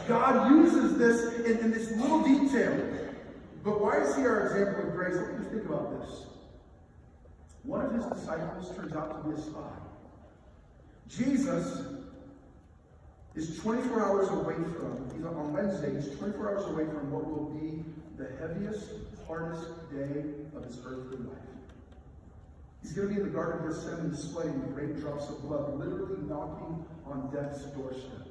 God uses this in this little detail. But why is he our example of grace? Let me just think about this. One of his disciples turns out to be a spy. Jesus is 24 hours away from, he's on Wednesday, he's 24 hours away from what will be the heaviest, hardest day of his earthly life. He's going to be in the Garden of Gethsemane sweating great drops of blood, literally knocking on death's doorstep.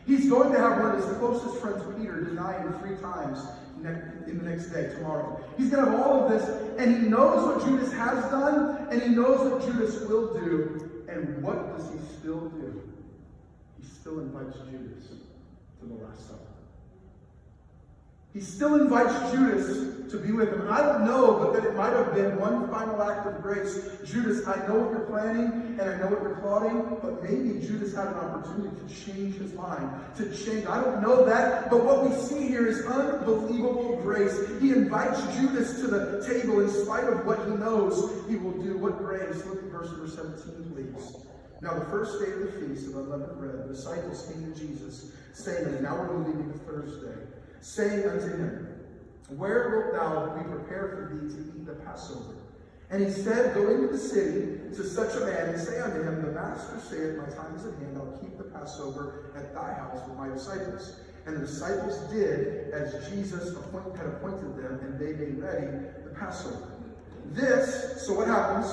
He's going to have one of his closest friends, Peter, deny him 3 times in the next day, tomorrow. He's going to have all of this, and he knows what Judas has done, and he knows what Judas will do. And what does he still do? He still invites Judas to the Last Supper. He still invites Judas to be with him. And I don't know, but that it might have been one final act of grace. Judas, I know what you're planning, and I know what you're plotting, but maybe Judas had an opportunity to change his mind, to change. I don't know that, but what we see here is unbelievable grace. He invites Judas to the table in spite of what he knows he will do. What grace? Look at verse number 17, please. Now the first day of the feast of unleavened bread, the disciples came to Jesus, saying, and now we're moving into Thursday, saying unto him, where wilt thou that we prepare for thee to eat the Passover? And he said, go into the city to such a man, and say unto him, the master saith, my time is at hand, I'll keep the Passover at thy house with my disciples. And the disciples did as Jesus had appointed them, and they made ready the Passover. So what happens?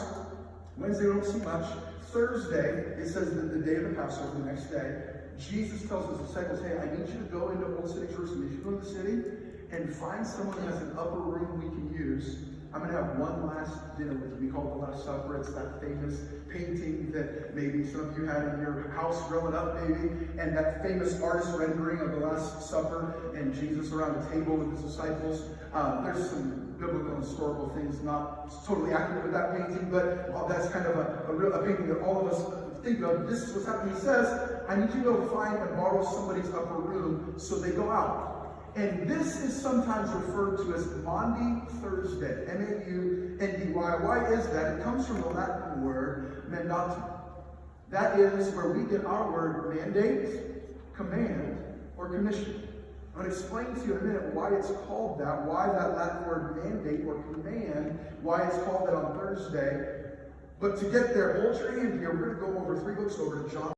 Wednesday we don't see much. Thursday, it says that the day of the Passover, the next day, Jesus tells his disciples, hey, I need you to go into Old City Jerusalem. You should go to the city and find someone who has an upper room we can use. I'm going to have one last dinner with you. We call it the Last Supper. It's that famous painting that maybe some of you had in your house growing up, maybe, and that famous artist rendering of the Last Supper and Jesus around the table with his disciples. There's some biblical and historical things not totally accurate with that painting, but that's kind of a painting that all of us think of. This is what's happening. He says, I need you to go find and borrow somebody's upper room, so they go out. And this is sometimes referred to as Maundy Thursday, M-A-U-N-D-Y. Why is that? It comes from the Latin word mandatum. That is where we get our word mandate, command, or commission. I'm going to explain to you in a minute why it's called that, why that Latin word mandate or command, why it's called that on Thursday. But to get there, hold your hand here. We're going to go over 3 books over to John.